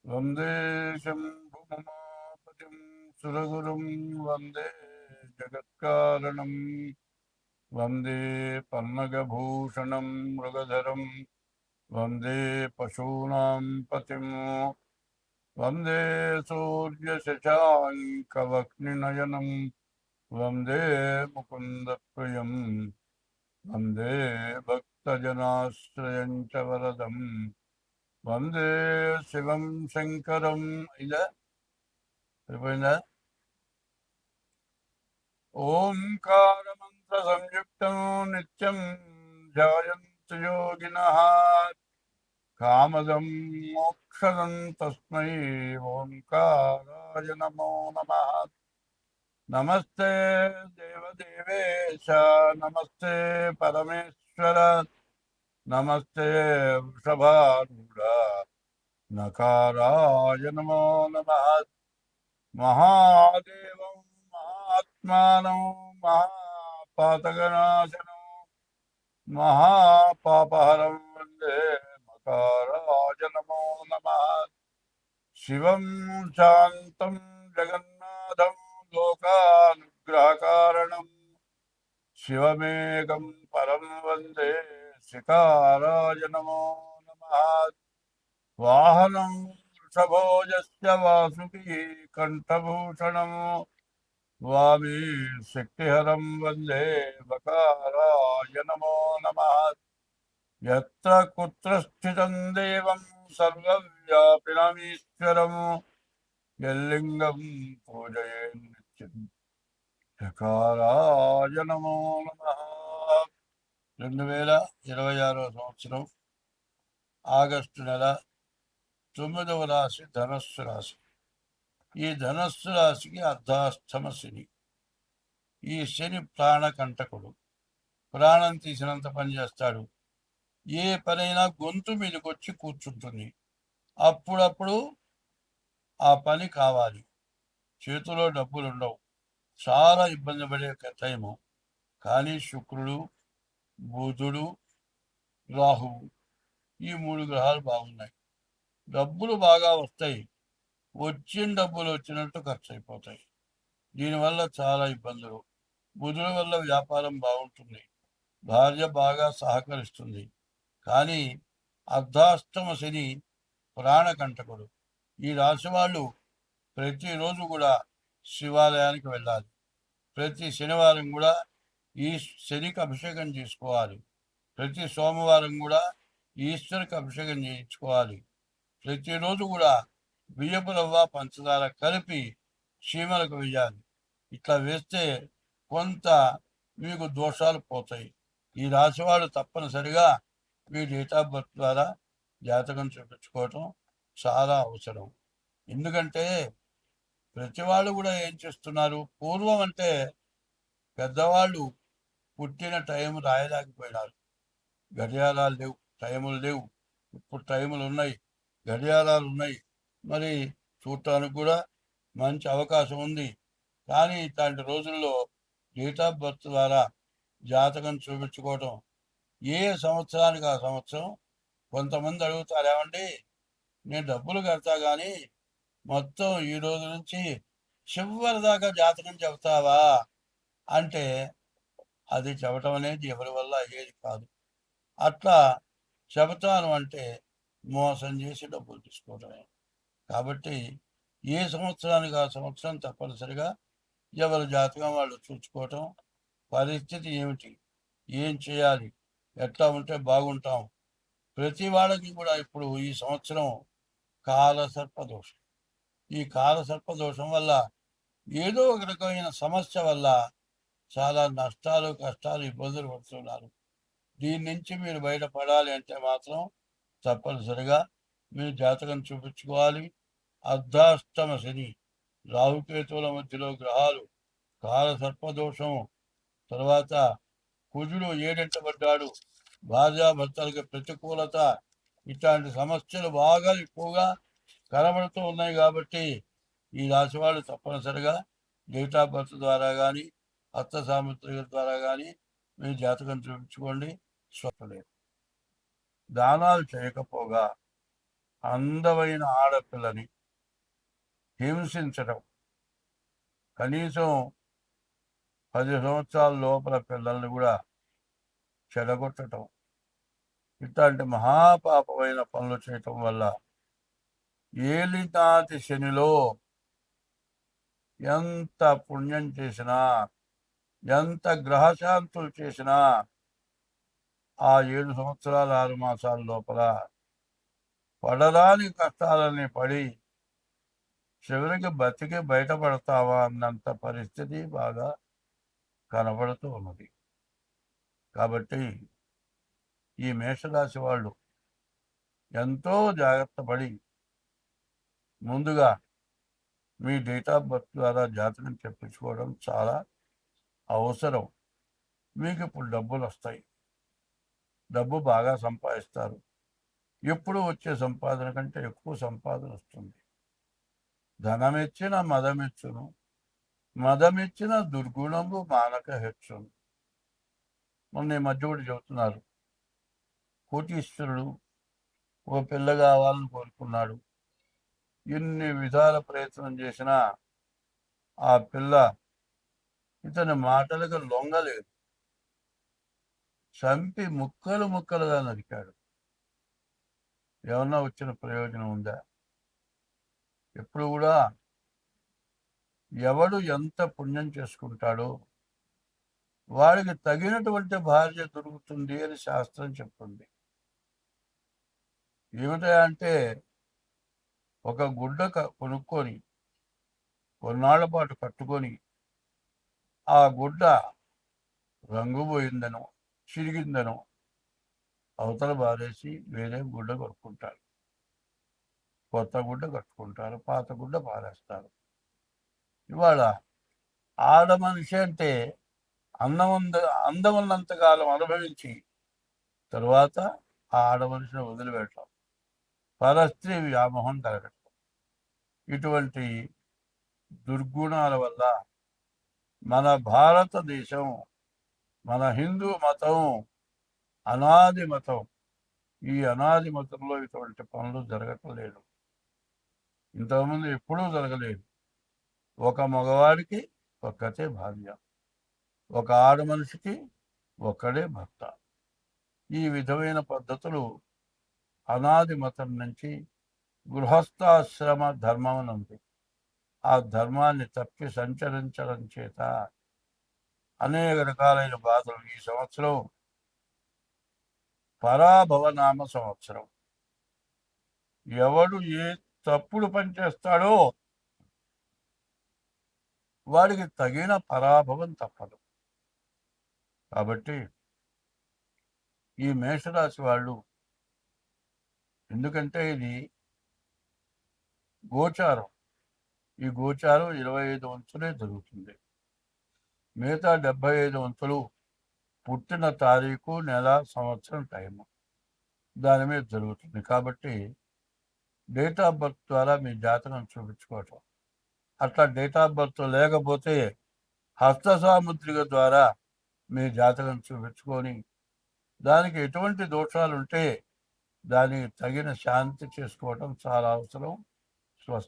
వందే శంభుమమాపతిం సురగురుం వందే జగత్కారణం వందే పన్నగభూషణం మృగధరం వందే పశూనాం పతిం వందే సూర్యశశాంకవక్నినయనం వందే ముకుందప్రియం వందే భక్తజనాశ్రయం చ వరదం వందే శివం శంకరం. ఇదా అయిపోయిందా? ఓంకారమంత్ర సంయుక్తం నిత్యం ధ్యాయంతు యోగినః కామదం మోక్షదం తస్మై ఓంకారాయ నమో నమః. నమస్తే దేవదేవేశ, నమస్తే పరమేశ్వర, నమస్తే వృషభారూఢ నకారాయ నమో నమః. మహాదేవం మహాత్మానం మహాపాతకనాశనం మహాపాపహరం వందే మకారాయ నమో నమః. శివం శాంతం జగన్నాథం లోకానుగ్రహకారణం శివమేకం పరం వందే శికారాయ నమో నమః. వాహనం వృషభోజస్య వాసుకి కంఠభూషణం వామి శక్తిహరం వందే వకారాయ నమో నమః. యత్ర కుత్ర స్థితం దేవం సర్వవ్యాపినమీశ్వరం యల్లింగం పూజయేన్ నిత్యం చకారాయ నమో నమః. 2026 సంవత్సరం ఆగస్టు నెల 9వ రాశి ధనస్సు రాశి. ఈ ధనస్సు రాశికి అర్ధాష్టమ శని. ఈ శని ప్రాణకంటకుడు, ప్రాణం తీసినంత పని చేస్తాడు. ఏ పనైనా గొంతు మీదకి వచ్చి కూర్చుంటుంది. అప్పుడప్పుడు ఆ పని కావాలి, చేతిలో డబ్బులు ఉండవు, చాలా ఇబ్బంది పడే టైము. కానీ శుక్రుడు, బుధుడు, రాహువు ఈ 3 గ్రహాలు బాగున్నాయి. డబ్బులు బాగా వస్తాయి, వచ్చిన డబ్బులు వచ్చినట్టు ఖర్చు అయిపోతాయి. దీనివల్ల చాలా ఇబ్బందులు. బుధుడి వల్ల వ్యాపారం బాగుంటుంది, భార్య బాగా సహకరిస్తుంది. కానీ అర్ధాష్టమ శని ప్రాణకంటకుడు. ఈ రాశి వాళ్ళు ప్రతిరోజు కూడా శివాలయానికి వెళ్ళాలి. ప్రతి శనివారం కూడా ఈ శనికి అభిషేకం చేసుకోవాలి. ప్రతి సోమవారం కూడా ఈశ్వరికి అభిషేకం చేయించుకోవాలి. ప్రతిరోజు కూడా బియ్యపు రవ్వ పంచదార కలిపి చీమలకు వేయాలి. ఇట్లా వేస్తే కొంత మీకు దోషాలు పోతాయి. ఈ రాశివాళ్ళు తప్పనిసరిగా మీ డేట్ ఆఫ్ బర్త్ ద్వారా జాతకం చూపించుకోవటం చాలా అవసరం. ఎందుకంటే ప్రతి వాళ్ళు కూడా ఏం చేస్తున్నారు, పూర్వం అంటే పెద్దవాళ్ళు పుట్టిన టైం రాయలేకపోయినారు. గడియారాలు లేవు, టైములు లేవు. ఇప్పుడు టైములు ఉన్నాయి, గడియారాలు ఉన్నాయి. మరి చూడటానికి కూడా మంచి అవకాశం ఉంది. కానీ ఇట్లాంటి రోజుల్లో డేట్ ఆఫ్ బర్త్ ద్వారా జాతకం చూపించుకోవటం, ఏ సంవత్సరానికి ఆ సంవత్సరం. కొంతమంది అడుగుతారు, ఏమండి నేను డబ్బులు కడతా కానీ మొత్తం ఈ రోజు నుంచి చివరి దాకా జాతకం చెబుతావా అంటే, అది చెప్పటం అనేది ఎవరి వల్ల అయ్యేది కాదు. అట్లా చెబుతాను అంటే మోసం చేసి డబ్బులు తీసుకోవటమే. కాబట్టి ఏ సంవత్సరానికి ఆ సంవత్సరం తప్పనిసరిగా ఎవరి జాతకం వాళ్ళు చూసుకోవటం, పరిస్థితి ఏమిటి, ఏం చేయాలి, ఎట్లా ఉంటే బాగుంటాం. ప్రతి వాళ్ళకి కూడా ఇప్పుడు ఈ సంవత్సరం కాలసర్పదోషం. ఈ కాలసర్పదోషం వల్ల ఏదో ఒక రకమైన సమస్య వల్ల చాలా నష్టాలు, కష్టాలు, ఇబ్బందులు పడుతున్నారు. దీని నుంచి మీరు బయటపడాలి అంటే మాత్రం తప్పనిసరిగా మీరు జాతకం చూపించుకోవాలి. అర్ధాష్టమ శని, రాహుకేతువుల మధ్యలో గ్రహాలు, కాలసర్పదోషం, తర్వాత కుజుడు ఏడెంటబడ్డాడు, భార్యాభర్తలకి ప్రతికూలత, ఇట్లాంటి సమస్యలు బాగా ఎక్కువగా కనబడుతూ ఉన్నాయి. కాబట్టి ఈ రాశి వాళ్ళు తప్పనిసరిగా డేట్ ఆఫ్ బర్త్ ద్వారా కానీ హస్త సాముద్రిక ద్వారా కానీ మీరు జాతకం చూపించుకోండి. స్వప్నలేదు. దానాలు చేయకపోగా అందమైన ఆడపిల్లని హింసించడం, కనీసం 10 సంవత్సరాల లోపల పిల్లల్ని కూడా చెడగొట్టడం, ఇట్లాంటి మహాపాపమైన పనులు చేయటం వల్ల ఏలినాటి శనిలో ఎంత పుణ్యం చేసినా, ఎంత గ్రహశాంతులు చేసినా ఆ 7 సంవత్సరాల 6 మాసాల లోపల పడరాని కష్టాలని పడి చివరికి బతికి బయటపడతావా అన్నంత పరిస్థితి బాగా కనబడుతూ ఉన్నది. కాబట్టి ఈ మేషరాశి వాళ్ళు ఎంతో జాగ్రత్త పడి ముందుగా మీ డేట్ ఆఫ్ బర్త్ ద్వారా జాతకం చెప్పించుకోవడం చాలా అవసరం. మీకు ఇప్పుడు డబ్బులు వస్తాయి, డబ్బు బాగా సంపాదిస్తారు. ఎప్పుడు వచ్చే సంపాదన కంటే ఎక్కువ సంపాదన వస్తుంది. ధనమెచ్చిన మదమెచ్చును, మదమెచ్చిన దుర్గుణము మానక హెచ్చును. మొన్న ఈ మధ్య కూడా చెబుతున్నారు, కోటీశ్వరుడు ఓ పిల్ల కావాలని కోరుకున్నాడు. ఎన్ని విధాల ప్రయత్నం చేసినా ఆ పిల్ల ఇతని మాటలకు లొంగలేదు. చంపి ముక్కలు ముక్కలుగా నరికాడు. ఏమన్నా వచ్చిన ప్రయోజనం ఉందా? ఎప్పుడు కూడా ఎవడు ఎంత పుణ్యం చేసుకుంటాడో వాడికి తగినటువంటి భార్య దొరుకుతుంది అని శాస్త్రం చెప్తుంది. ఏమిటంటే ఒక గుడ్డ కొనుక్కొని కొన్నాళ్ల పాటు కట్టుకొని ఆ గుడ్డ రంగు పోయిందనో చిరిగిందనో అవతల బారేసి వేరే గుడ్డ కొనుక్కుంటారు. కొత్త గుడ్డ కట్టుకుంటారు, పాత గుడ్డ పారేస్తారు. ఇవాళ ఆడ మనిషి అంటే అందం ఉన్నంతకాలం అనుభవించి తరువాత ఆ ఆడ మనిషిని వదిలిపెట్టడం, పరస్త్రీ వ్యామోహం కలగటం, ఇటువంటి దుర్గుణాల వల్ల మన భారతదేశం, మన హిందూ మతం అనాది మతం. ఈ అనాది మతంలో ఇటువంటి పనులు జరగటం లేదు. ఇంతకుముందు ఎప్పుడూ జరగలేదు. ఒక మగవాడికి ఒక్కతే భార్య, ఒక ఆడ మనిషికి ఒక్కడే భర్త. ఈ విధమైన పద్ధతులు అనాది మతం నుంచి గృహస్థాశ్రమ ధర్మం ఉంది. ఆ ధర్మాన్ని తప్పి సంచరించడం చేత అనేక రకాలైన బాధలు. ఈ సంవత్సరం పరాభవనామ సంవత్సరం. ఎవడు ఏ తప్పుడు పని చేస్తాడో వాడికి తగిన పరాభవం తప్పదు. కాబట్టి ఈ మేషరాశి వాళ్ళు, ఎందుకంటే ఇది గోచారం, ఈ గోచారం 25 వంతులే జరుగుతుంది. మిగతా 75 వంతులు పుట్టిన తారీఖు, నెల, సంవత్సరం, టైము దాని మీద జరుగుతుంది. కాబట్టి డేట్ ఆఫ్ బర్త్ ద్వారా మీ జాతకం చూపించుకోవటం, అట్లా డేట్ ఆఫ్ బర్త్ లేకపోతే హస్త సాముద్రిక ద్వారా మీ జాతకం చూపించుకొని దానికి ఎటువంటి దోషాలు ఉంటే దానికి తగిన శాంతి చేసుకోవటం చాలా అవసరం.